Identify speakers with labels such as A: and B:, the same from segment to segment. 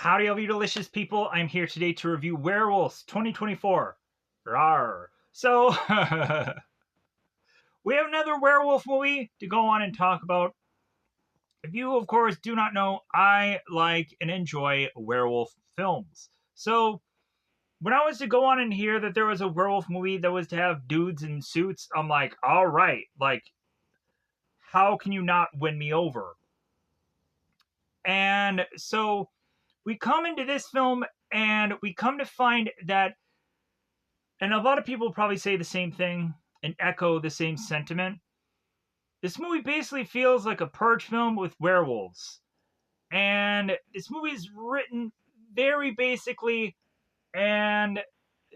A: Howdy, all you delicious people. I'm here today to review Werewolves 2024. Rawr. So, we have another werewolf movie to go on and talk about. If you, of course, do not know, I like and enjoy werewolf films. So, when I was to go on and hear that there was a werewolf movie that was to have dudes in suits, I'm like, all right, like, how can you not win me over? And so, we come into this film and we come to find that, and a lot of people probably say the same thing and echo the same sentiment. This movie basically feels like a Purge film with werewolves. And this movie is written very basically, and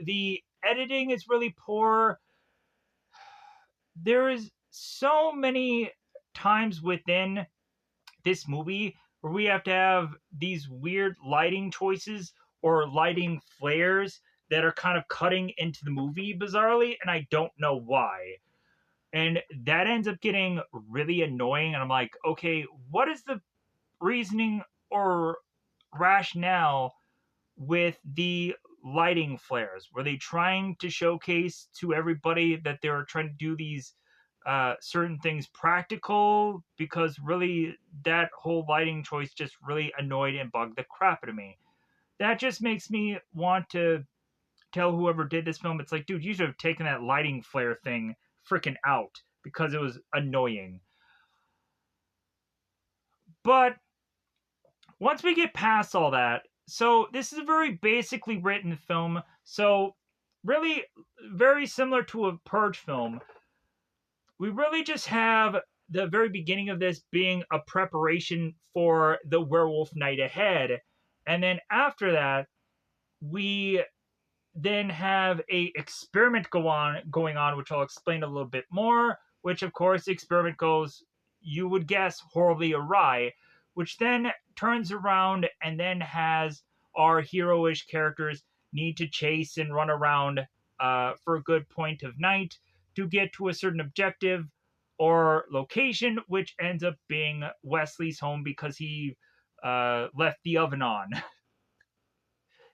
A: the editing is really poor. There is so many times within this movie where we have to have these weird lighting choices or lighting flares that are kind of cutting into the movie bizarrely, and I don't know why. And that ends up getting really annoying, and I'm like, okay, what is the reasoning or rationale with the lighting flares? Were they trying to showcase to everybody that they were trying to do these certain things practical? Because really, that whole lighting choice just really annoyed and bugged the crap out of me. That just makes me want to tell whoever did this film, it's like, dude, you should have taken that lighting flare thing freaking out because it was annoying. But once we get past all that, so this is a very basically written film. So really very similar to a Purge film. We really just have the very beginning of this being a preparation for the werewolf night ahead. And then after that, we then have a experiment going on, which I'll explain a little bit more, which of course the experiment goes, you would guess, horribly awry, which then turns around and then has our heroish characters need to chase and run around for a good point of night to get to a certain objective or location, which ends up being Wesley's home because he left the oven on.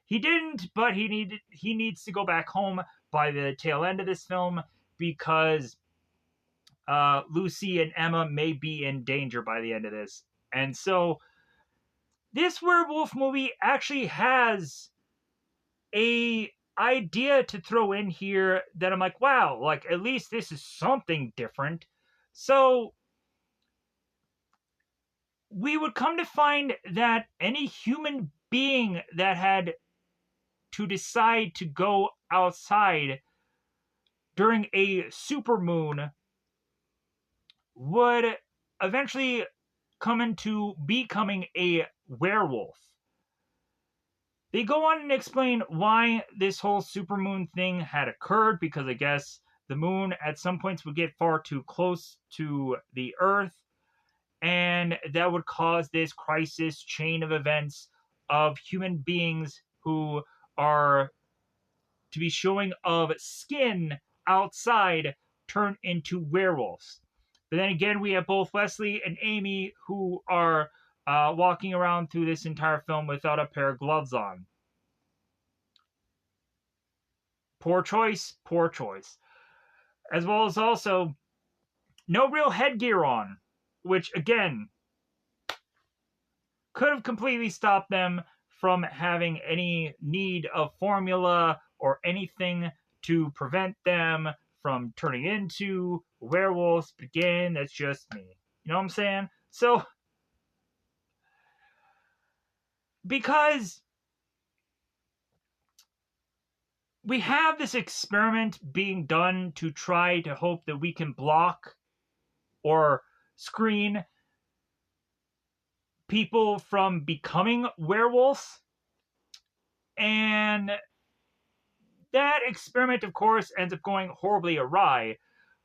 A: He didn't, but he needs to go back home by the tail end of this film because Lucy and Emma may be in danger by the end of this. And so this werewolf movie actually has a idea to throw in here that I'm like, wow, like at least this is something different. So we would come to find that any human being that had to decide to go outside during a supermoon would eventually come into becoming a werewolf. They go on and explain why this whole supermoon thing had occurred, because I guess the moon at some points would get far too close to the Earth, and that would cause this crisis chain of events of human beings who are to be showing of skin outside turn into werewolves. But then again, we have both Wesley and Amy who are walking around through this entire film without a pair of gloves on. Poor choice, poor choice. As well as also no real headgear on, which again could have completely stopped them from having any need of formula or anything to prevent them from turning into werewolves. But again, that's just me. You know what I'm saying? So, because we have this experiment being done to try to hope that we can block or screen people from becoming werewolves. And that experiment, of course, ends up going horribly awry.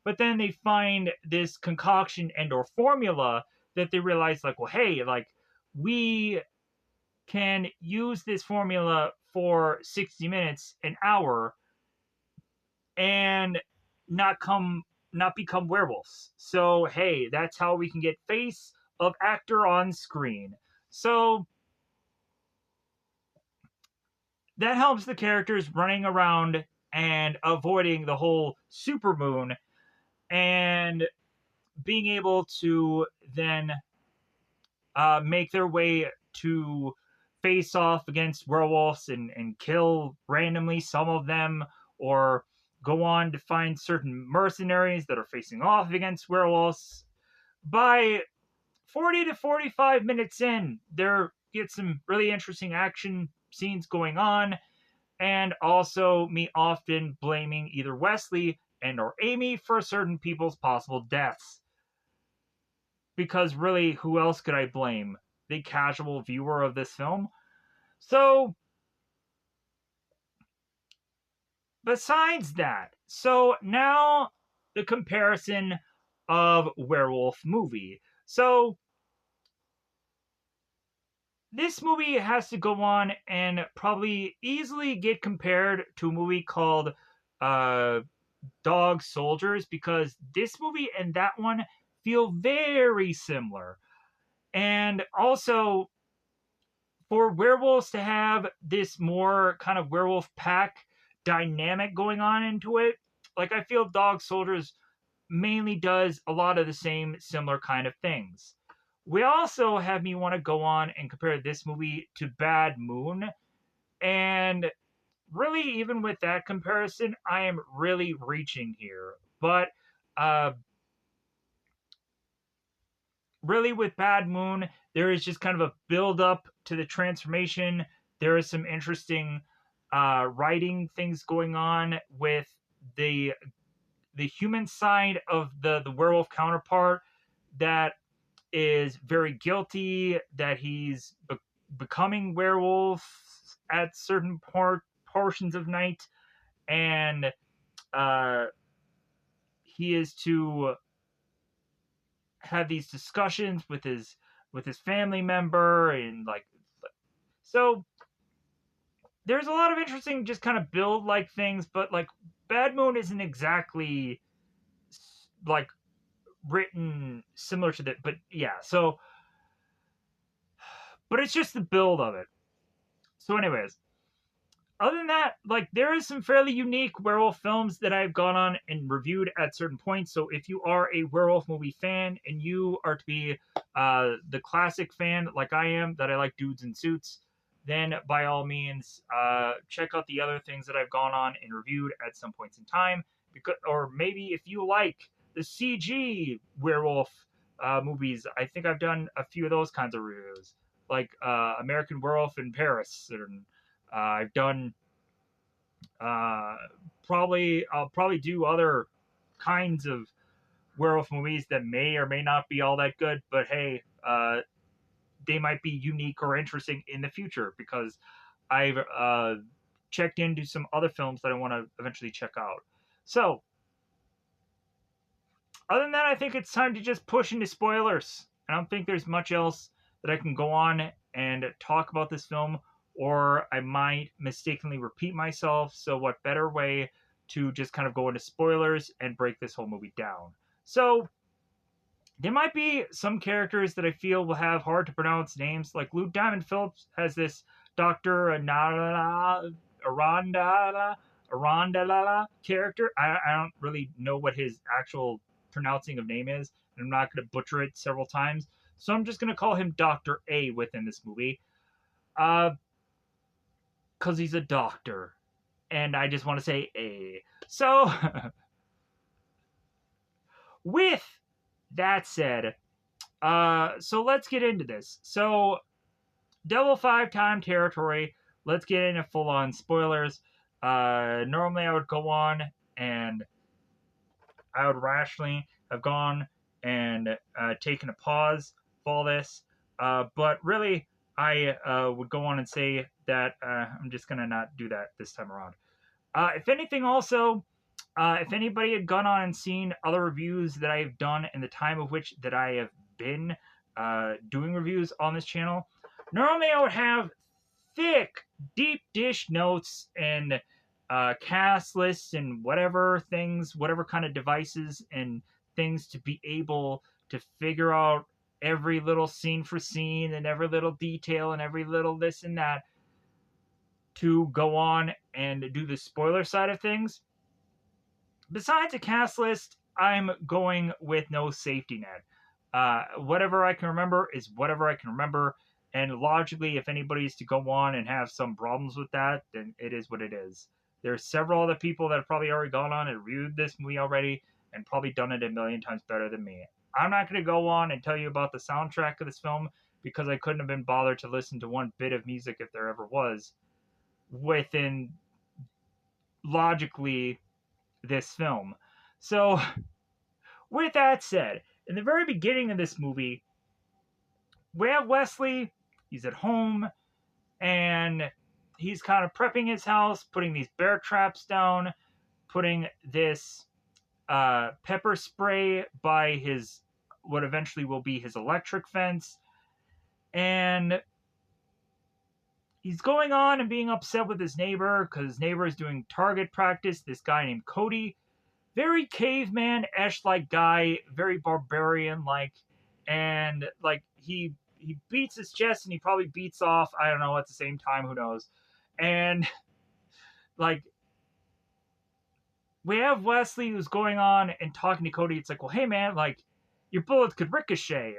A: But then they find this concoction and or formula that they realize, like, well, hey, like, we can use this formula for 60 minutes, an hour, and not become werewolves. So hey, that's how we can get face of actor on screen. So that helps the characters running around and avoiding the whole supermoon and being able to then make their way to face off against werewolves and kill randomly some of them, or go on to find certain mercenaries that are facing off against werewolves. By 40 to 45 minutes in, there get some really interesting action scenes going on, and also me often blaming either Wesley and or Amy for certain people's possible deaths. Because really, who else could I blame? The casual viewer of this film. So, besides that, so now the comparison of werewolf movie. So, this movie has to go on and probably easily get compared to a movie called uh, Dog Soldiers, because this movie and that one feel very similar. And also, for werewolves to have this more kind of werewolf pack dynamic going on into it, like I feel Dog Soldiers mainly does a lot of the same similar kind of things. We also have me want to go on and compare this movie to Bad Moon, and really, even with that comparison, I am really reaching here. But uh, really, with Bad Moon, there is just kind of a build up to the transformation. There is some interesting writing things going on with the the human side of the werewolf counterpart that is very guilty that he's becoming werewolf at certain portions of night, and uh, he is to have these discussions with his family member, and like, so there's a lot of interesting just kind of build like things, but like Bad Moon isn't exactly like written similar to that, but yeah, so but it's just the build of it. So anyways, other than that, like there is some fairly unique werewolf films that I've gone on and reviewed at certain points. So if you are a werewolf movie fan and you are to be the classic fan like I am, that I like dudes in suits, then by all means check out the other things that I've gone on and reviewed at some points in time. Because, or maybe if you like the CG werewolf movies, I think I've done a few of those kinds of reviews, like American Werewolf in Paris, and I've done uh, probably I'll probably do other kinds of werewolf movies that may or may not be all that good, but hey, they might be unique or interesting in the future because I've checked into some other films that I want to eventually check out. So, other than that, I think it's time to just push into spoilers. I don't think there's much else that I can go on and talk about this film, or I might mistakenly repeat myself. So, what better way to just kind of go into spoilers and break this whole movie down? So, there might be some characters that I feel will have hard to pronounce names. Like Luke Diamond Phillips has this Dr. Arandala character. I don't really know what his actual pronouncing of name is, and I'm not going to butcher it several times. So I'm just going to call him Dr. A within this movie. Because he's a doctor. And I just want to say A. So, with that said, so let's get into this. So, double 5-time territory. Let's get into full on spoilers. Normally, I would go on and I would rationally have gone and taken a pause for all this. But really, I would go on and say that I'm just going to not do that this time around. If anything, also, if anybody had gone on and seen other reviews that I've done in the time of which that I have been doing reviews on this channel, normally I would have thick, deep dish notes and cast lists and whatever things, whatever kind of devices and things to be able to figure out every little scene for scene and every little detail and every little this and that. to go on and do the spoiler side of things. Besides a cast list, I'm going with no safety net. Whatever I can remember is whatever I can remember. And logically, if anybody's to go on and have some problems with that, then it is what it is. There's several other people that have probably already gone on and reviewed this movie already and probably done it a million times better than me. I'm not going to go on and tell you about the soundtrack of this film because I couldn't have been bothered to listen to one bit of music if there ever was within logically this film. So, with that said, in the very beginning of this movie, we have Wesley. He's at home and he's kind of prepping his house, putting these bear traps down, putting this pepper spray by his what eventually will be his electric fence, and he's going on and being upset with his neighbor because his neighbor is doing target practice. This guy named Cody, very caveman-esque like guy, very barbarian like, and like he beats his chest and he probably beats off, I don't know, at the same time, who knows. And like we have Wesley who's going on and talking to Cody. It's like, well, hey man, like your bullets could ricochet.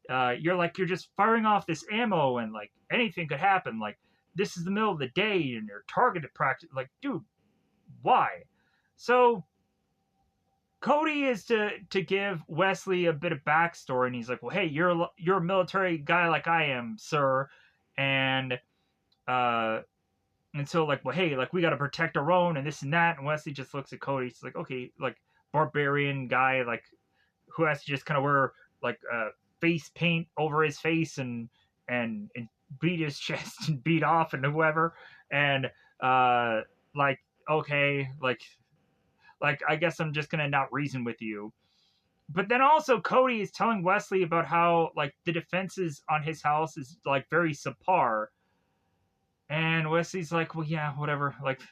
A: You're just firing off this ammo and like anything could happen. Like this is the middle of the day and you're targeted practice. Like, dude, why? So Cody is to give Wesley a bit of backstory, and he's like, "Well, hey, you're a military guy like I am, sir, and uh, and so like, well, hey, like we got to protect our own and this and that." And Wesley just looks at Cody. He's like, "Okay, like barbarian guy, like who has to just kind of wear like face paint over his face and beat his chest and beat off and whoever, and like okay, like I guess I'm just gonna not reason with you." But then also Cody is telling Wesley about how like the defenses on his house is like very subpar, and Wesley's like, "Well, yeah, whatever." Like,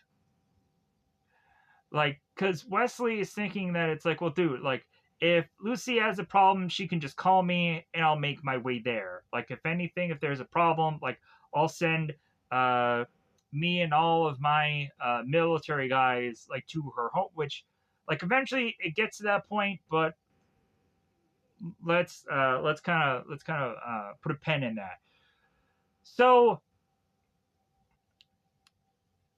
A: because Wesley is thinking that it's like, "Well, dude, like if Lucy has a problem, she can just call me and I'll make my way there. Like, if anything, if there's a problem, like I'll send uh me and all of my military guys like to her home." Which, like, eventually it gets to that point, but let's kind of put a pen in that. So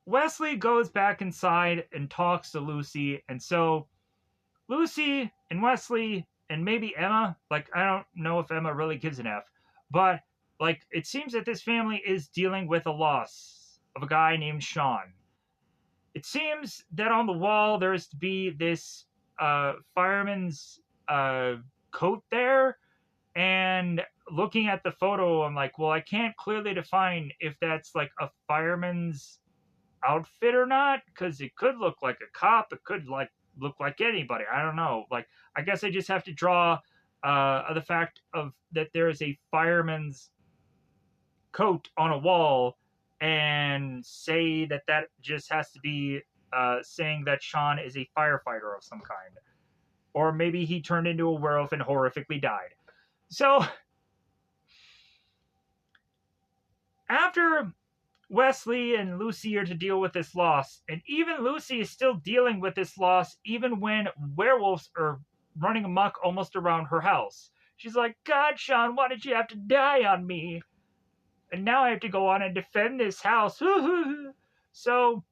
A: Wesley goes back inside and talks to Lucy, and so Lucy and Wesley and maybe Emma, like I don't know if Emma really gives an F, but like it seems that this family is dealing with a loss of a guy named Sean. It seems that on the wall there is to be this fireman's coat there, and looking at the photo, I'm like, well, I can't clearly define if that's like a fireman's outfit or not, because it could look like a cop, it could like look like anybody. I don't know. Like, I guess I just have to draw the fact of that there is a fireman's coat on a wall and say that that just has to be saying that Sean is a firefighter of some kind. Or maybe he turned into a werewolf and horrifically died. So, after Wesley and Lucy are to deal with this loss, and even Lucy is still dealing with this loss even when werewolves are running amok almost around her house. She's like, God, Sean, why did you have to die on me? And now I have to go on and defend this house. So,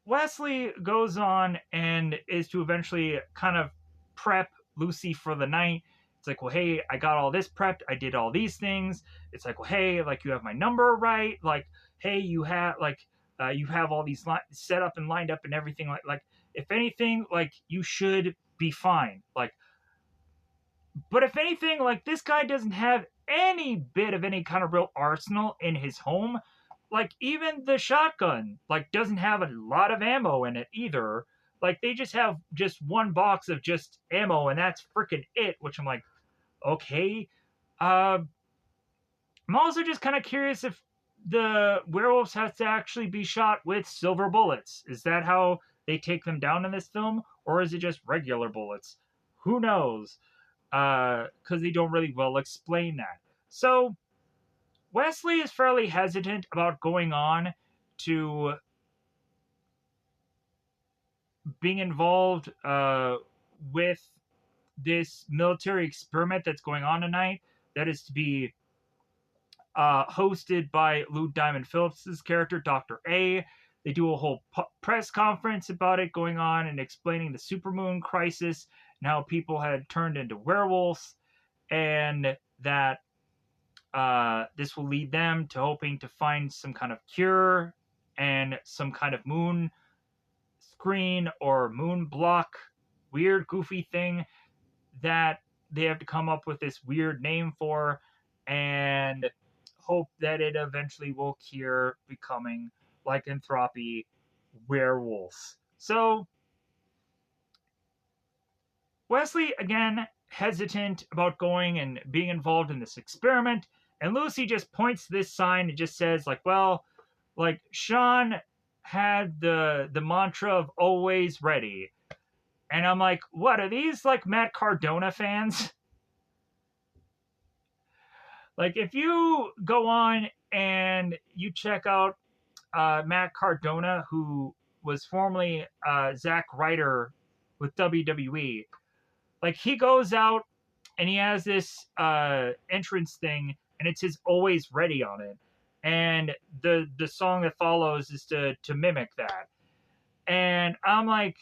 A: Wesley goes on and is to eventually kind of prep Lucy for the night. It's like, well, hey, I got all this prepped. I did all these things. It's like, well, hey, like you have my number right. Like, hey, you have all these set up and lined up and everything. Like if anything, like you should be fine. Like, but if anything, like this guy doesn't have any bit of any kind of real arsenal in his home. Like even the shotgun like doesn't have a lot of ammo in it either. Like they just have just one box of just ammo and that's freaking it, which I'm like, okay. I'm also just kind of curious if the werewolves have to actually be shot with silver bullets. Is that how they take them down in this film, or is it just regular bullets? Who knows? Because they don't really well explain that. So Wesley is fairly hesitant about going on to being involved with this military experiment that's going on tonight. That is to be hosted by Lou Diamond Phillips's character, Dr. A. They do a whole press conference about it going on and explaining the supermoon crisis and how people had turned into werewolves, and that this will lead them to hoping to find some kind of cure and some kind of moon screen or moon block, weird, goofy thing that they have to come up with this weird name for, and hope that it eventually will cure becoming lycanthropy werewolves. So Wesley, again, hesitant about going and being involved in this experiment, and Lucy just points to this sign and just says, like, well, like Sean had the mantra of always ready. And I'm like, what are these like Matt Cardona fans? Like, if you go on and you check out Matt Cardona, who was formerly Zack Ryder with WWE, like he goes out and he has this entrance thing, and it's his "Always Ready" on it, and the song that follows is to mimic that. And I'm like,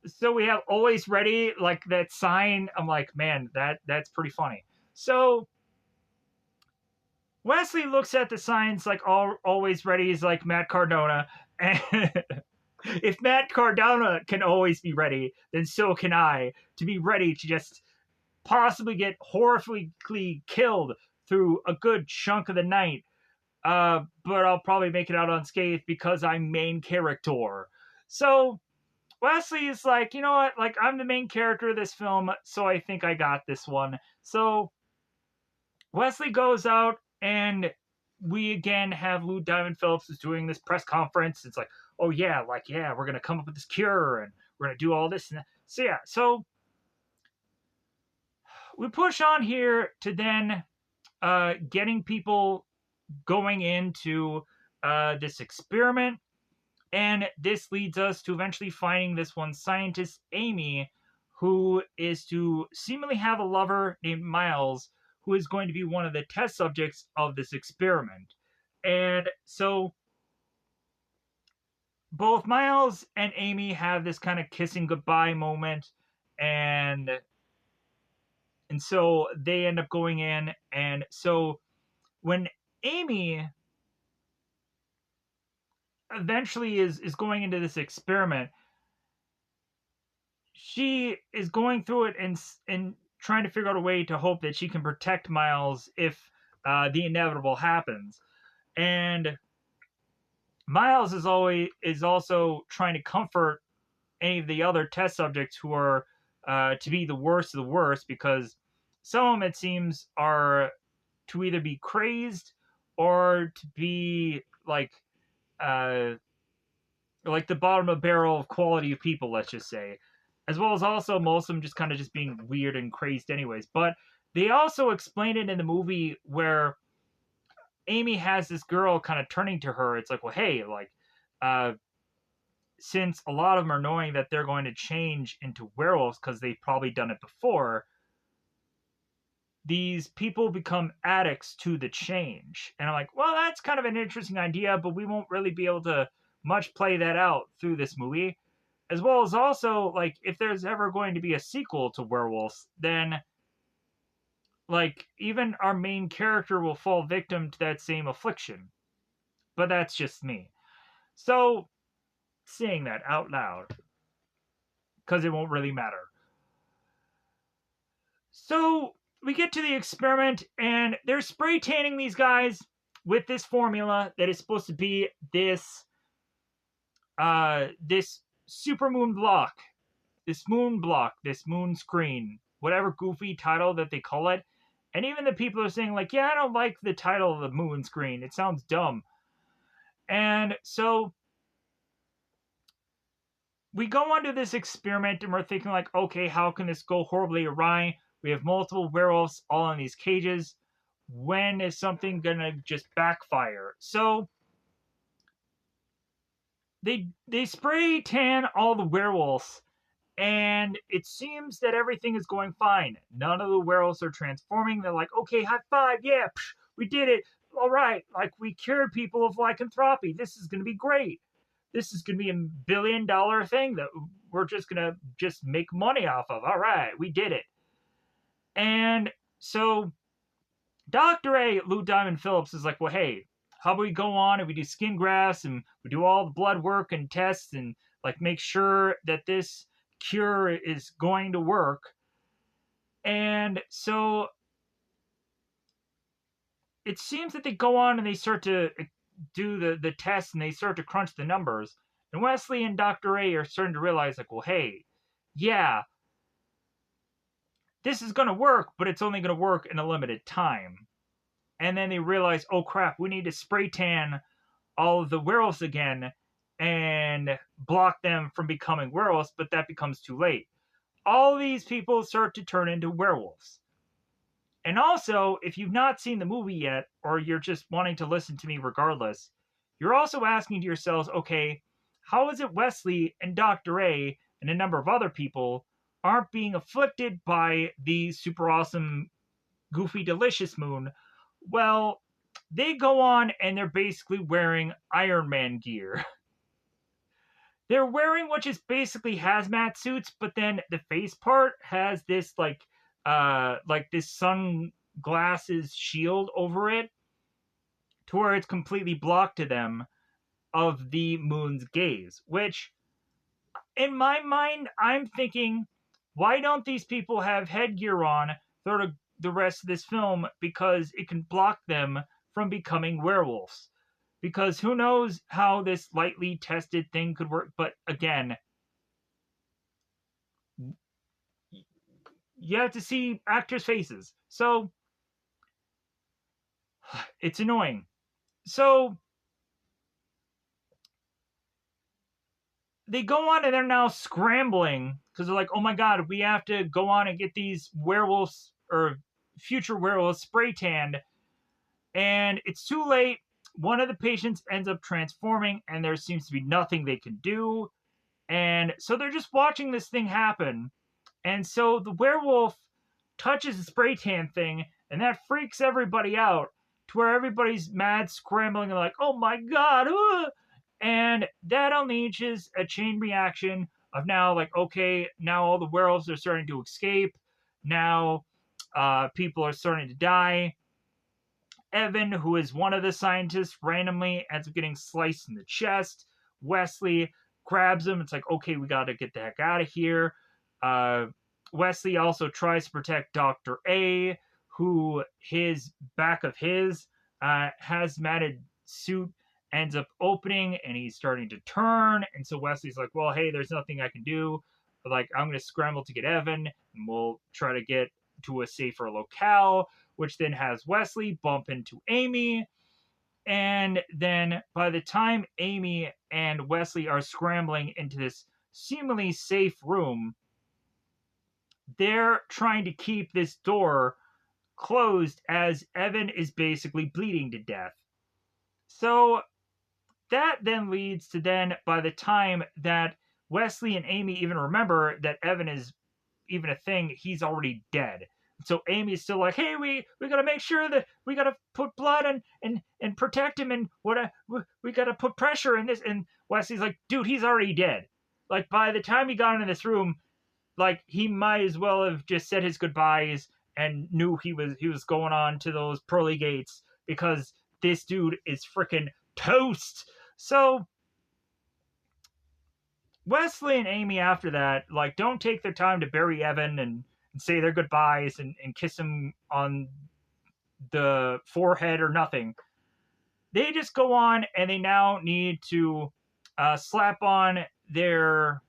A: so we have "Always Ready," like that sign. I'm like, man, that's pretty funny. So Wesley looks at the signs like always ready is like Matt Cardona. And if Matt Cardona can always be ready, then so can I to be ready to just possibly get horrifically killed through a good chunk of the night. But I'll probably make it out unscathed because I'm main character. So Wesley is like, you know what? Like, I'm the main character of this film, so I think I got this one. So Wesley goes out, and we again have Lou Diamond Phillips is doing this press conference. It's like, oh yeah, like yeah, we're gonna come up with this cure, and we're gonna do all this and that. So yeah, so we push on here to then getting people going into this experiment, and this leads us to eventually finding this one scientist, Amy, who is to seemingly have a lover named Miles, who is going to be one of the test subjects of this experiment. And so both Miles and Amy have this kind of kissing goodbye moment, and so they end up going in. And so when Amy eventually is going into this experiment, she is going through it and trying to figure out a way to hope that she can protect Miles if the inevitable happens. And Miles is also trying to comfort any of the other test subjects who are to be the worst of the worst, because some of them, it seems, are to either be crazed or to be uh, like the bottom of barrel of quality of people, let's just say, as well as also most of them just kind of just being weird and crazed anyways. But they also explain it in the movie where Amy has this girl kind of turning to her. It's like, well, hey, like, uh, since a lot of them are knowing that they're going to change into werewolves because they've probably done it before, these people become addicts to the change. And I'm like, well, that's kind of an interesting idea, but we won't really be able to much play that out through this movie. As well as also, like, if there's ever going to be a sequel to Werewolves, then, like, even our main character will fall victim to that same affliction. But that's just me. So, saying that out loud, because it won't really matter. So, we get to the experiment, and they're spray tanning these guys with this formula that is supposed to be this supermoon block, this moon screen, whatever goofy title that they call it. And even the people are saying, like, yeah, I don't like the title of the moon screen. It sounds dumb. And so we go on to this experiment, and we're thinking, like, okay, how can this go horribly awry? We have multiple werewolves all in these cages. when is something gonna just backfire. So they spray tan all the werewolves, and it seems that everything is going fine. None of the werewolves are transforming. They're like, okay, high five, yeah, psh, we did it. All right, like we cured people of lycanthropy. This is gonna be great. This is gonna be $1 billion thing that we're just gonna just make money off of. All right, we did it. And so Dr. A, Lou Diamond Phillips, is like, well, hey, how about we go on and we do skin grafts and we do all the blood work and tests and like make sure that this cure is going to work. And so it seems that they go on and they start to do the tests and they start to crunch the numbers. And Wesley and Dr. A are starting to realize, like, well, hey, yeah, this is going to work, but it's only going to work in a limited time. And then they realize, oh crap, we need to spray tan all of the werewolves again and block them from becoming werewolves, but that becomes too late. All these people start to turn into werewolves. And also, if you've not seen the movie yet, or you're just wanting to listen to me regardless, you're also asking to yourselves, okay, how is it Wesley and Dr. A and a number of other people aren't being afflicted by the super awesome, goofy, delicious moon? Well, they go on and they're basically wearing Iron Man gear. They're wearing which is basically hazmat suits, but then the face part has this like this sunglasses shield over it to where it's completely blocked to them of the moon's gaze, which in my mind I'm thinking, why don't these people have headgear on throughout the rest of this film, because it can block them from becoming werewolves. Because who knows how this lightly tested thing could work. But again, you have to see actors' faces. So it's annoying. So they go on and they're now scrambling because they're like, oh my god, we have to go on and get these werewolves or future werewolves spray tanned. And it's too late. One of the patients ends up transforming, and there seems to be nothing they can do. And so they're just watching this thing happen. And so the werewolf touches the spray tan thing, and that freaks everybody out to where everybody's mad scrambling and like, oh my god, and that unleashes a chain reaction of now like, okay, now all the werewolves are starting to escape. Now people are starting to die. Evan, who is one of the scientists, randomly ends up getting sliced in the chest. Wesley grabs him. It's like, okay, we got to get the heck out of here. Wesley also tries to protect Dr. A, who his back of his hazmated suit ends up opening and he's starting to turn. And so Wesley's like, well, hey, there's nothing I can do. But like, I'm going to scramble to get Evan and we'll try to get to a safer locale, which then has Wesley bump into Amy. And then by the time Amy and Wesley are scrambling into this seemingly safe room, they're trying to keep this door closed as Evan is basically bleeding to death. So that then leads to then by the time that Wesley and Amy even remember that Evan is even a thing, he's already dead. So Amy's still like, hey, we gotta make sure that we gotta put blood and protect him, and we gotta put pressure in this. And Wesley's like, dude, he's already dead. Like by the time he got into this room, like he might as well have just said his goodbyes and knew he was going on to those pearly gates, because this dude is freaking toast. So Wesley and Amy after that, like, don't take their time to bury Evan and say their goodbyes and kiss him on the forehead or nothing. They just go on and they now need to slap on their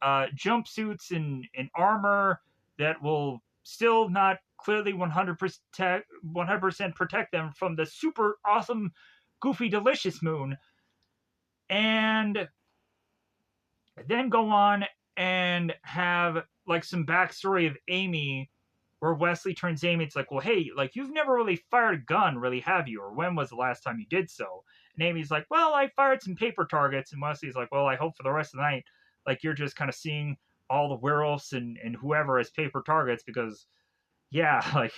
A: jumpsuits and armor that will still not clearly 100% protect them from the super awesome, goofy, delicious moon. And then go on and have like some backstory of Amy where Wesley turns Amy. It's like, well, hey, like you've never really fired a gun, really, have you? Or when was the last time you did so? And Amy's like, well, I fired some paper targets. And Wesley's like, well, I hope for the rest of the night, like you're just kind of seeing all the werewolves and whoever as paper targets because, yeah, like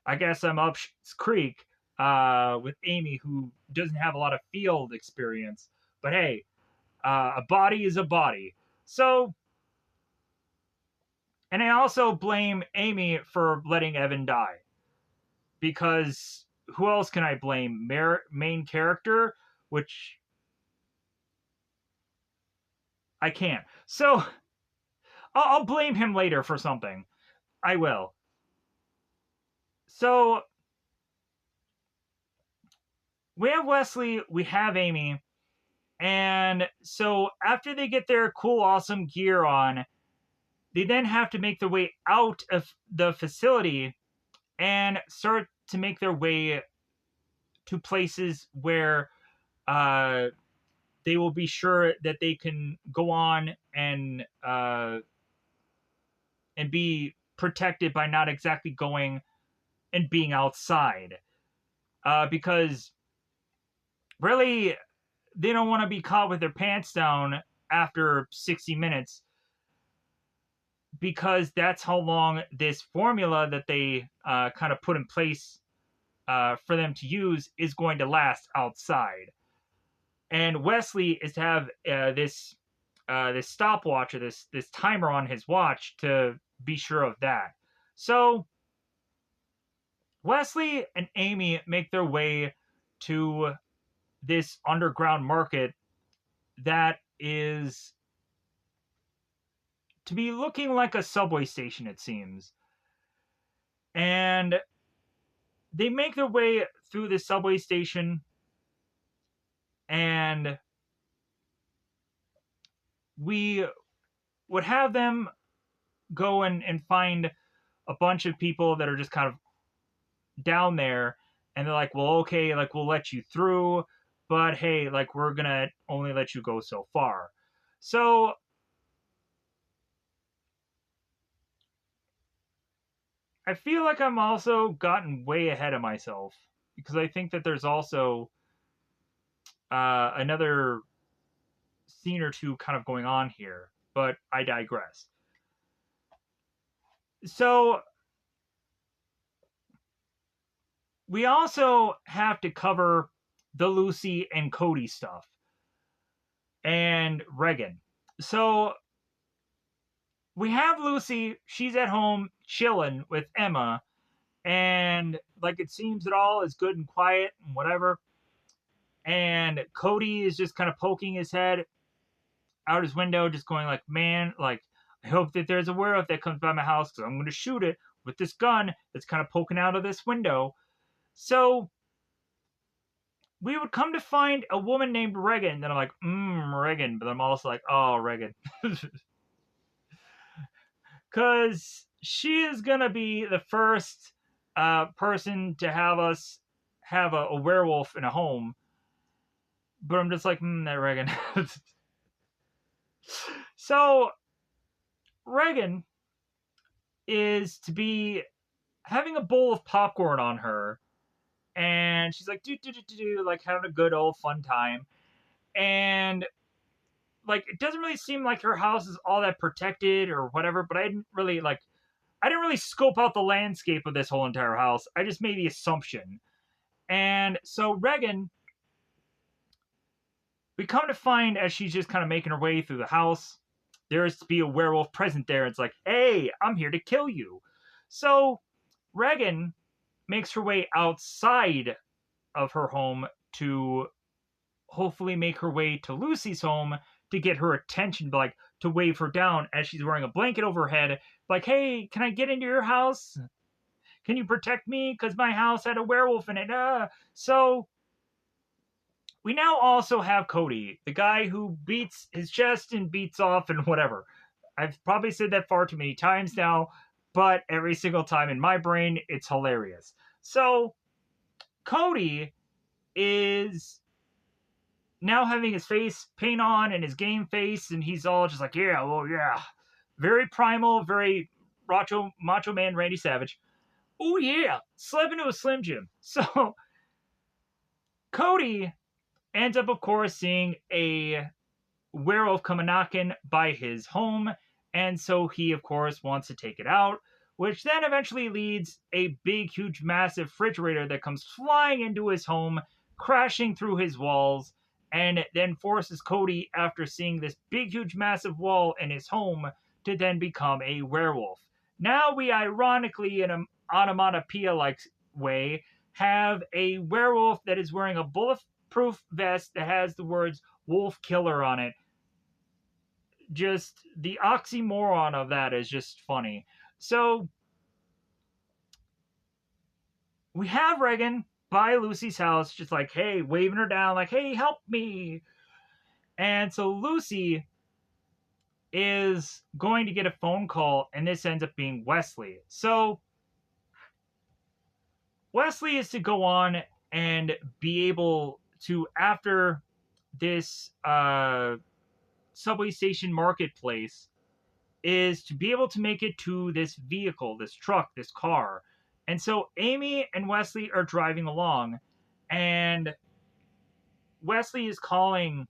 A: I guess I'm up creek with Amy, who doesn't have a lot of field experience. But hey, a body is a body. So, and I also blame Amy for letting Evan die because who else can I blame? Main character, which I can't. So I'll blame him later for something. I will. So we have Wesley, we have Amy, and so after they get their cool, awesome gear on, they then have to make their way out of the facility and start to make their way to places where they will be sure that they can go on and be protected by not exactly going and being outside. Because really, they don't want to be caught with their pants down after 60 minutes because that's how long this formula that they kind of put in place for them to use is going to last outside. And Wesley is to have this stopwatch or this timer on his watch to be sure of that. So Wesley and Amy make their way to this underground market that is to be looking like a subway station, it seems. And they make their way through the subway station and we would have them go and find a bunch of people that are just kind of down there and they're like, well, okay, like we'll let you through, but hey, like we're gonna only let you go so far. So I feel like I'm also gotten way ahead of myself because I think that there's also another scene or two kind of going on here, but I digress. So we also have to cover the Lucy and Cody stuff and Regan. So we have Lucy, she's at home chilling with Emma, and like it seems that all is good and quiet and whatever. And Cody is just kind of poking his head out his window, just going like, man, like, I hope that there's a werewolf that comes by my house because I'm going to shoot it with this gun that's kind of poking out of this window. So we would come to find a woman named Regan. Then I'm like, Regan. But I'm also like, oh, Regan. Because she is going to be the first person to have us have a werewolf in a home. But I'm just like, that Regan. So Regan is to be having a bowl of popcorn on her, and she's like, like having a good old fun time. And like, it doesn't really seem like her house is all that protected or whatever, but I didn't really scope out the landscape of this whole entire house. I just made the assumption. And so Regan, we come to find as she's just kind of making her way through the house, there is to be a werewolf present there. It's like, hey, I'm here to kill you. So Regan makes her way outside of her home to hopefully make her way to Lucy's home to get her attention, like to wave her down as she's wearing a blanket over her head. Like, hey, can I get into your house? Can you protect me? Because my house had a werewolf in it. So we now also have Cody, the guy who beats his chest and beats off and whatever. I've probably said that far too many times now, but every single time in my brain, it's hilarious. So Cody is now having his face paint on and his game face, and he's all just like, yeah, well, yeah. Very primal, very Macho Man Randy Savage. Oh yeah, slip into a Slim Jim. So Cody ends up, of course, seeing a werewolf come a knocking by his home, and so he, of course, wants to take it out, which then eventually leads a big, huge, massive refrigerator that comes flying into his home, crashing through his walls, and then forces Cody, after seeing this big, huge, massive wall in his home, to then become a werewolf. Now we ironically, in an onomatopoeia like way, have a werewolf that is wearing a bulletproof vest that has the words wolf killer on it. Just the oxymoron of that is just funny. So we have Regan by Lucy's house, just like, hey, waving her down, like, hey, help me. And so Lucy is going to get a phone call, and this ends up being Wesley. So Wesley is to go on and be able to, after this subway station marketplace, is to be able to make it to this vehicle, this truck, this car. And so Amy and Wesley are driving along, and Wesley is calling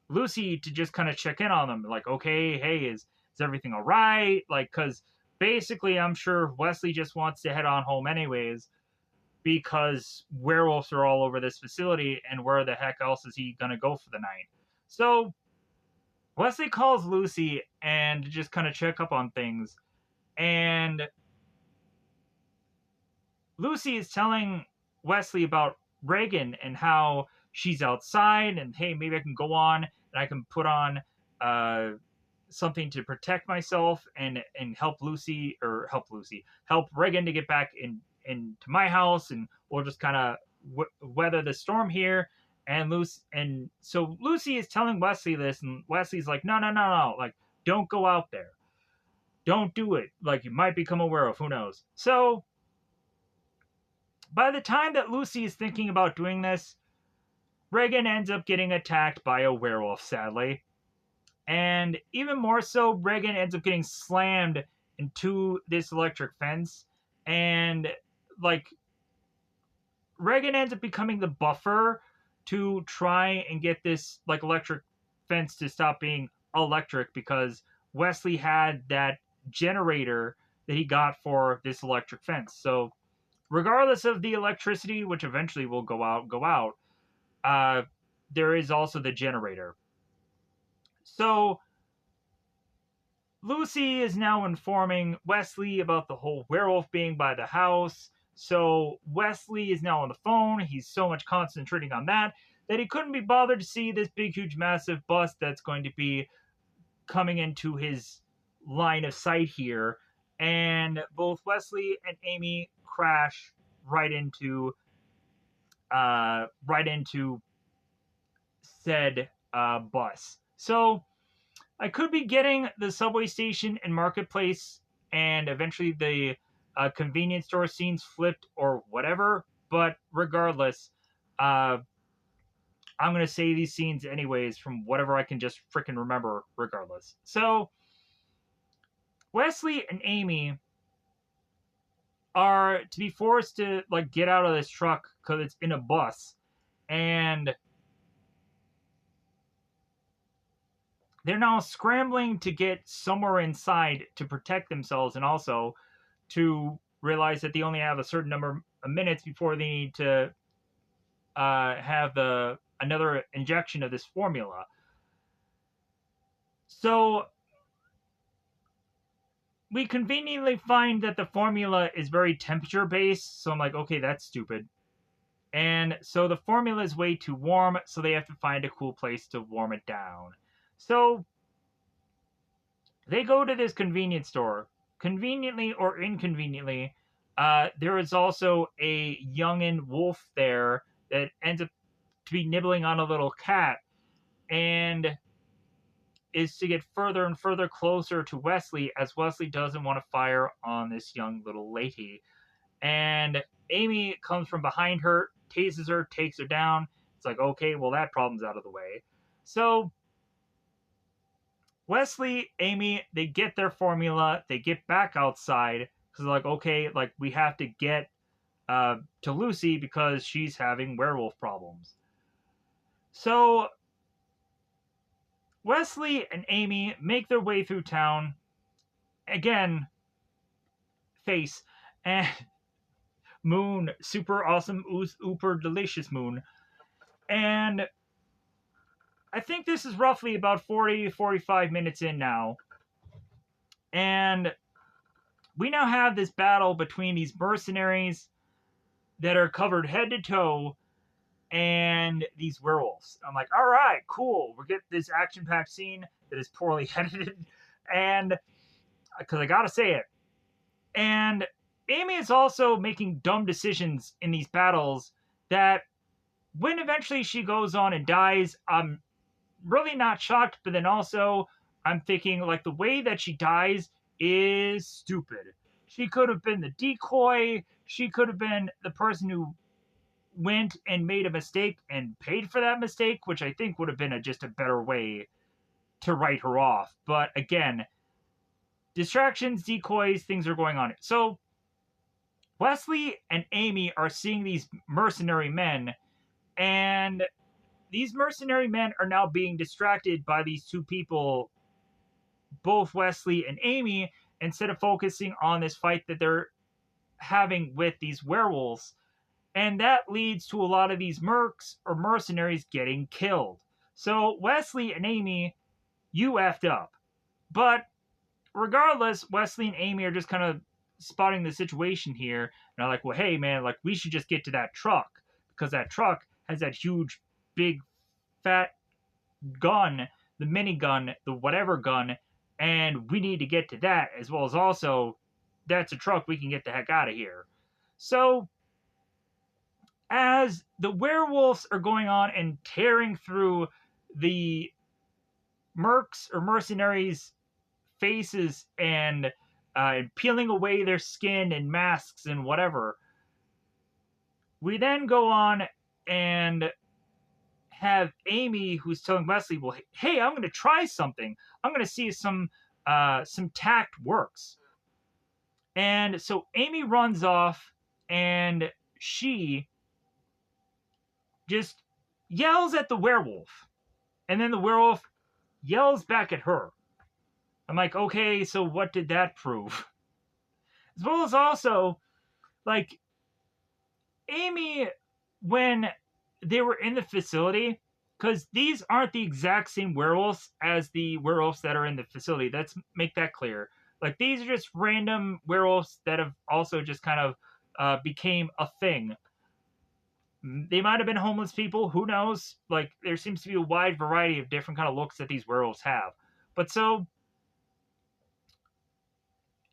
A: Lucy to just kind of check in on them, like, okay, hey, is everything all right? Like, because basically, I'm sure Wesley just wants to head on home anyways, because werewolves are all over this facility, and where the heck else is he gonna go for the night? So Wesley calls Lucy and just kind of check up on things, and Lucy is telling Wesley about Regan and how she's outside, and hey, maybe I can go on and I can put on uh, something to protect myself and help Regan to get back into my house, and we'll just kind of weather the storm here. And so Lucy is telling Wesley this, and Wesley's like, no, no, no, no, like, don't go out there, don't do it, like, you might become a werewolf, who knows. So by the time that Lucy is thinking about doing this, Regan ends up getting attacked by a werewolf, sadly. And even more so, Regan ends up getting slammed into this electric fence. And, like, Regan ends up becoming the buffer to try and get this, like, electric fence to stop being electric, because Wesley had that generator that he got for this electric fence. So regardless of the electricity, which eventually will go out, there is also the generator. So Lucy is now informing Wesley about the whole werewolf being by the house. So Wesley is now on the phone. He's so much concentrating on that he couldn't be bothered to see this big, huge, massive bus that's going to be coming into his line of sight here. And both Wesley and Amy crash right into said bus. So I could be getting the subway station and marketplace, and eventually the convenience store scenes flipped or whatever. But regardless, I'm gonna say these scenes anyways from whatever I can just freaking remember. Regardless, so Wesley and Amy are to be forced to, like, get out of this truck because it's in a bus, and they're now scrambling to get somewhere inside to protect themselves, and also to realize that they only have a certain number of minutes before they need to have another injection of this formula. So we conveniently find that the formula is very temperature based. So I'm like, okay, that's stupid. And so the formula is way too warm, so they have to find a cool place to warm it down. So they go to this convenience store. Conveniently or inconveniently, there is also a youngin' wolf there that ends up to be nibbling on a little cat, and is to get further and further closer to Wesley, as Wesley doesn't want to fire on this young little lady. And Amy comes from behind her, tases her, takes her down. It's like, okay, well, that problem's out of the way. So Wesley, Amy, they get their formula. They get back outside because they're like, okay, like we have to get to Lucy because she's having werewolf problems. So Wesley and Amy make their way through town. Again, face and moon, super awesome, uber delicious moon. And I think this is roughly about 40 to 45 minutes in now. And we now have this battle between these mercenaries that are covered head to toe and these werewolves. I'm like, all right, cool. We get this action packed scene that is poorly edited. And because I got to say it. And Amy is also making dumb decisions in these battles that when eventually she goes on and dies, I'm really not shocked, but then also I'm thinking like the way that she dies is stupid. She could have been the decoy. She could have been the person who went and made a mistake and paid for that mistake, which I think would have been just a better way to write her off. But again, distractions, decoys, things are going on. So Wesley and Amy are seeing these mercenary men, and these mercenary men are now being distracted by these two people, both Wesley and Amy, instead of focusing on this fight that they're having with these werewolves. And that leads to a lot of these mercs or mercenaries getting killed. So Wesley and Amy, you effed up. But regardless, Wesley and Amy are just kind of spotting the situation here. And are like, well, hey, man, like we should just get to that truck because that truck has that huge, big, fat gun, the minigun, the whatever gun, and we need to get to that as well as also that's a truck we can get the heck out of here. So as the werewolves are going on and tearing through the mercs or mercenaries' faces and peeling away their skin and masks and whatever, we then go on and have Amy, who's telling Wesley, "Well, hey, I'm going to try something. I'm going to see if some tact works." And so Amy runs off, and she just yells at the werewolf, and then the werewolf yells back at her. I'm like, okay, so what did that prove? As well as also, like, Amy, when they were in the facility, because these aren't the exact same werewolves as the werewolves that are in the facility. Let's make that clear. Like, these are just random werewolves that have also just kind of became a thing. They might have been homeless people. Who knows? Like, there seems to be a wide variety of different kind of looks that these werewolves have. But so,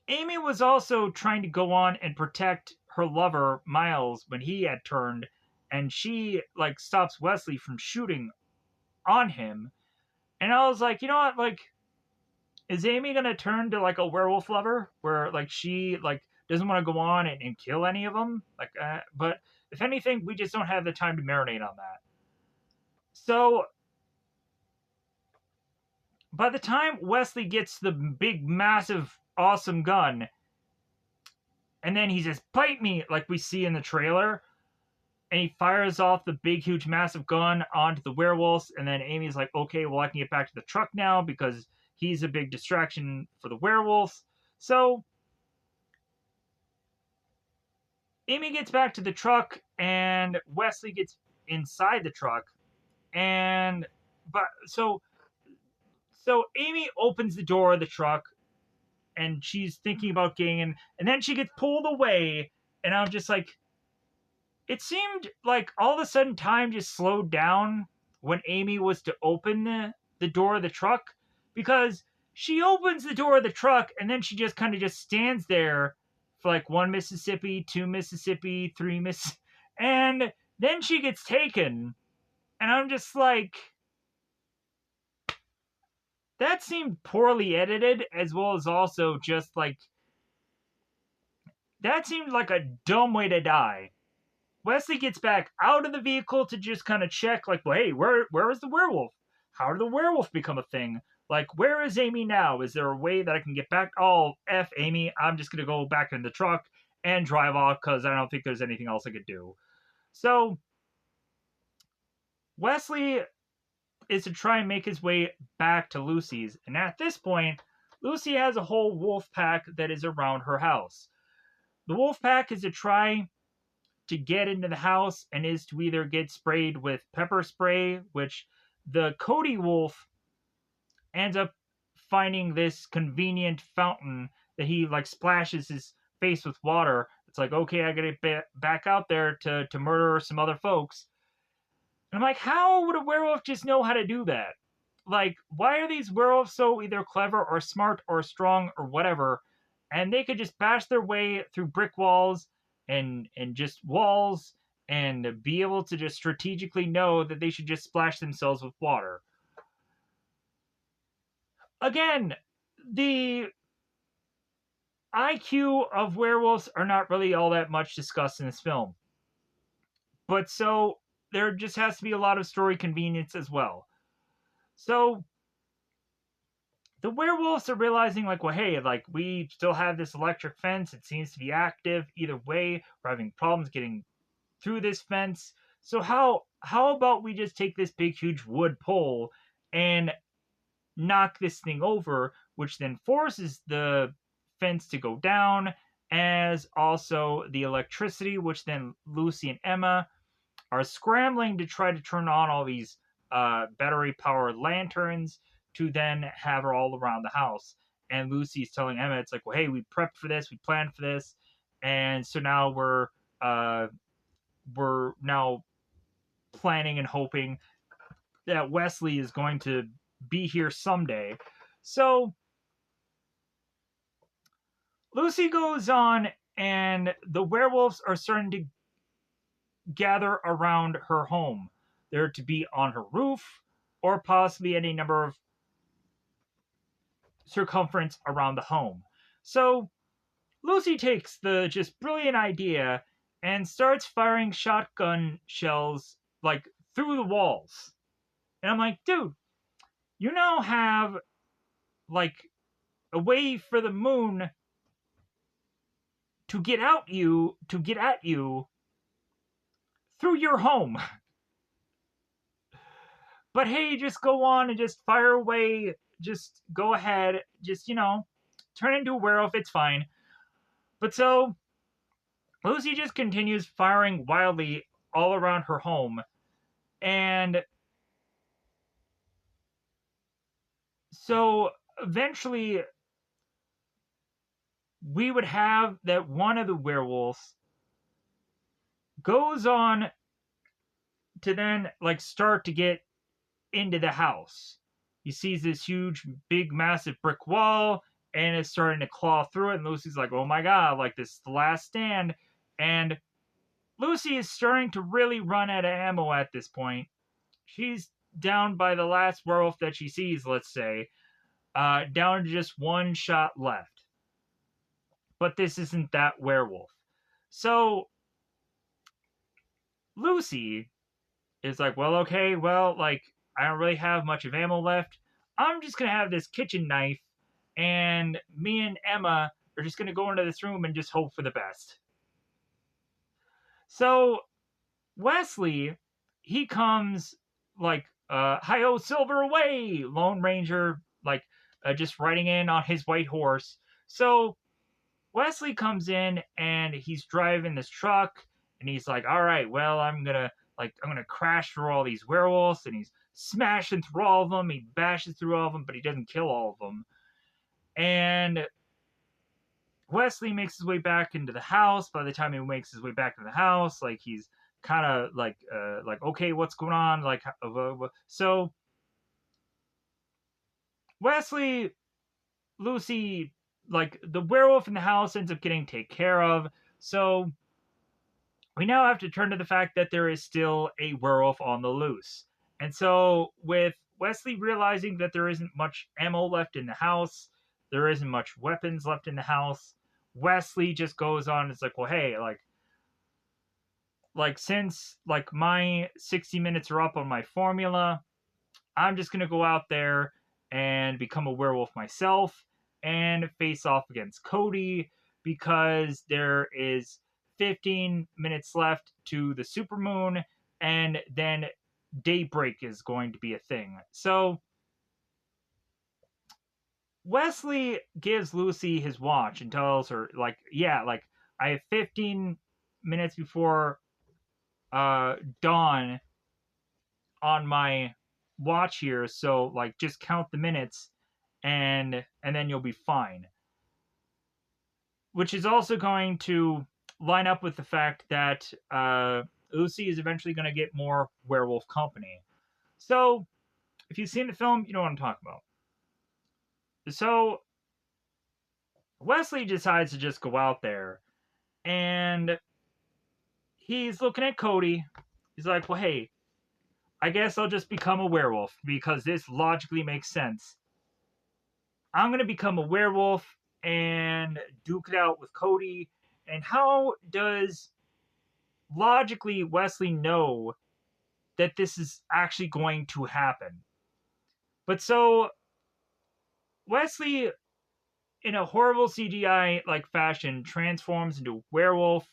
A: Amy was also trying to go on and protect her lover, Miles, when he had turned, and she, like, stops Wesley from shooting on him. And I was like, you know what? Like, is Amy gonna turn to like a werewolf lover where like she like doesn't want to go on and kill any of them? Like, but if anything, we just don't have the time to marinate on that. So by the time Wesley gets the big, massive, awesome gun, and then he says, "Bite me," like we see in the trailer, and he fires off the big, huge, massive gun onto the werewolves, and then Amy's like, "Okay, well, I can get back to the truck now because he's a big distraction for the werewolves." So Amy gets back to the truck, and Wesley gets inside the truck, and but so Amy opens the door of the truck, and she's thinking about getting in, and then she gets pulled away, and I'm just like, it seemed like all of a sudden time just slowed down when Amy was to open the door of the truck, because she opens the door of the truck and then she just kind of just stands there for like 1 Mississippi, 2 Mississippi, 3 Miss, and then she gets taken, and I'm just like, that seemed poorly edited, as well as also just like, that seemed like a dumb way to die. Wesley gets back out of the vehicle to just kind of check, like, well, hey, where is the werewolf? How did the werewolf become a thing? Like, where is Amy now? Is there a way that I can get back? Oh, F Amy, I'm just gonna go back in the truck and drive off because I don't think there's anything else I could do. So Wesley is to try and make his way back to Lucy's, and at this point, Lucy has a whole wolf pack that is around her house. The wolf pack is to try to get into the house and is to either get sprayed with pepper spray, which the Cody wolf ends up finding this convenient fountain that he like splashes his face with water. It's like, okay, I gotta get back out there to murder some other folks. And I'm like, how would a werewolf just know how to do that? Like, why are these werewolves so either clever or smart or strong or whatever? And they could just bash their way through brick walls and just walls and be able to just strategically know that they should just splash themselves with water. Again, the IQ of werewolves are not really all that much discussed in this film. But so there just has to be a lot of story convenience as well. So the werewolves are realizing, like, well, hey, like, we still have this electric fence. It seems to be active. Either way, we're having problems getting through this fence. So how about we just take this big huge wood pole and knock this thing over, which then forces the fence to go down, as also the electricity, which then Lucy and Emma are scrambling to try to turn on all these battery powered lanterns to then have her all around the house. And Lucy's telling Emma, it's like, well, hey, we prepped for this, we planned for this, and so now we're now planning and hoping that Wesley is going to be here someday. So Lucy goes on, and the werewolves are starting to gather around her home. They're to be on her roof, or possibly any number of circumference around the home. So Lucy takes the just brilliant idea and starts firing shotgun shells like through the walls. And I'm like, dude, you now have like a way for the moon to get at you through your home. But hey, just go on and just fire away. Just go ahead. Just, turn into a werewolf. It's fine. But so Lucy just continues firing wildly all around her home. And so eventually we would have that one of the werewolves goes on to then like start to get into the house. He sees this huge, big, massive brick wall and is starting to claw through it. And Lucy's like, oh my God, like this is the last stand. And Lucy is starting to really run out of ammo at this point. She's down by the last werewolf that she sees, let's say, down to just one shot left. But this isn't that werewolf. So Lucy is like, well, okay, well, like, I don't really have much of ammo left. I'm just going to have this kitchen knife, and me and Emma are just going to go into this room and just hope for the best. So Wesley, he comes like, hi-yo, silver away, Lone Ranger, like, just riding in on his white horse. So Wesley comes in and he's driving this truck and he's like, all right, well, I'm gonna crash through all these werewolves, and he's smashing through all of them. He bashes through all of them, but he doesn't kill all of them. And Wesley makes his way back into the house. By the time he makes his way back into the house, like he's kind of like okay, what's going on? Like so Wesley, Lucy, like the werewolf in the house ends up getting taken care of. So we now have to turn to the fact that there is still a werewolf on the loose. And so, with Wesley realizing that there isn't much ammo left in the house, there isn't much weapons left in the house, Wesley just goes on. It's like, well, hey, like since like my 60 minutes are up on my formula, I'm just gonna go out there and become a werewolf myself and face off against Cody because there is 15 minutes left to the supermoon, and then daybreak is going to be a thing. So Wesley gives Lucy his watch and tells her, like, yeah, like, I have 15 minutes before dawn on my watch here, so like just count the minutes and then you'll be fine. Which is also going to line up with the fact that Lucy is eventually going to get more werewolf company. So, if you've seen the film, you know what I'm talking about. So, Wesley decides to just go out there and he's looking at Cody. He's like, well, hey, I guess I'll just become a werewolf because this logically makes sense. I'm going to become a werewolf and duke it out with Cody. And how does logically Wesley know that this is actually going to happen? But so Wesley, in a horrible CGI like fashion, transforms into a werewolf.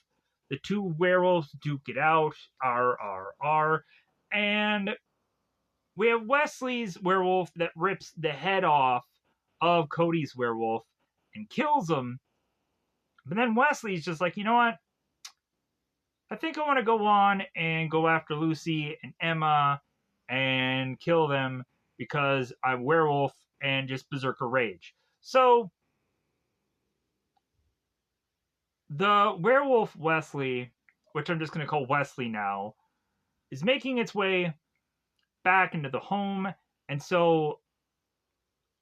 A: The two werewolves duke it out, R, and we have Wesley's werewolf that rips the head off of Cody's werewolf and kills him. But then Wesley's just like, you know what? I think I want to go on and go after Lucy and Emma and kill them because I'm werewolf and just berserker rage. So the werewolf Wesley, which I'm just going to call Wesley now, is making its way back into the home. And so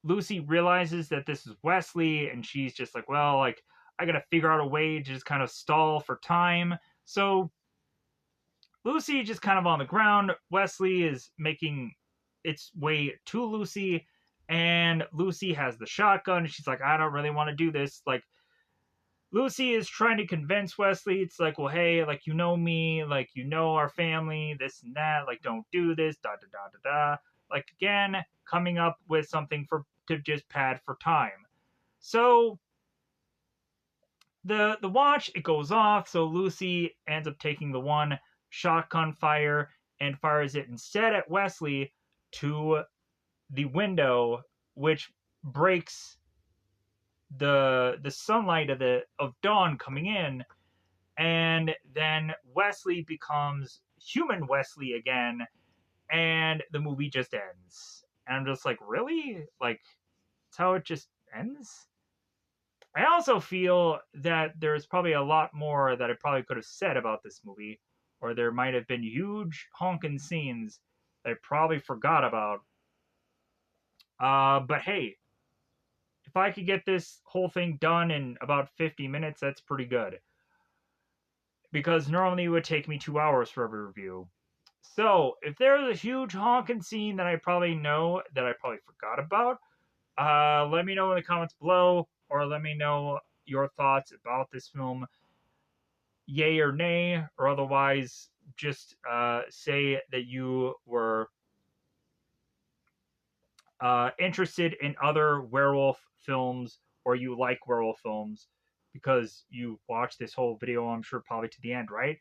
A: Lucy realizes that this is Wesley, and she's just like, well, like, I got to figure out a way to just kind of stall for time. So Lucy just kind of on the ground. Wesley is making its way to Lucy, and Lucy has the shotgun. She's like, I don't really want to do this. Like, Lucy is trying to convince Wesley. It's like, well, hey, like, you know me, like, you know our family, this and that. Like, don't do this, da da da da da. Like, again, coming up with something to just pad for time. So the watch, it goes off. So Lucy ends up taking the one shotgun fire and fires it instead at Wesley to the window, which breaks the sunlight of dawn coming in, and then Wesley becomes human Wesley again, and the movie just ends. And I'm just like, really? Like, that's how it just ends? I also feel that there's probably a lot more that I probably could have said about this movie, or there might have been huge honking scenes that I probably forgot about. But hey, if I could get this whole thing done in about 50 minutes, that's pretty good. Because normally it would take me 2 hours for every review. So, if there's a huge honking scene that I probably know that I probably forgot about, let me know in the comments below, or let me know your thoughts about this film, yay or nay, or otherwise just say that you were interested in other werewolf films or you like werewolf films because you watched this whole video, I'm sure, probably to the end, right?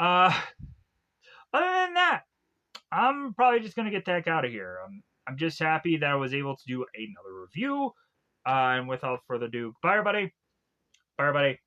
A: Uh, other than that, I'm probably just gonna get the heck out of here. I'm just happy that I was able to do another review. And without further ado, bye everybody. Bye everybody.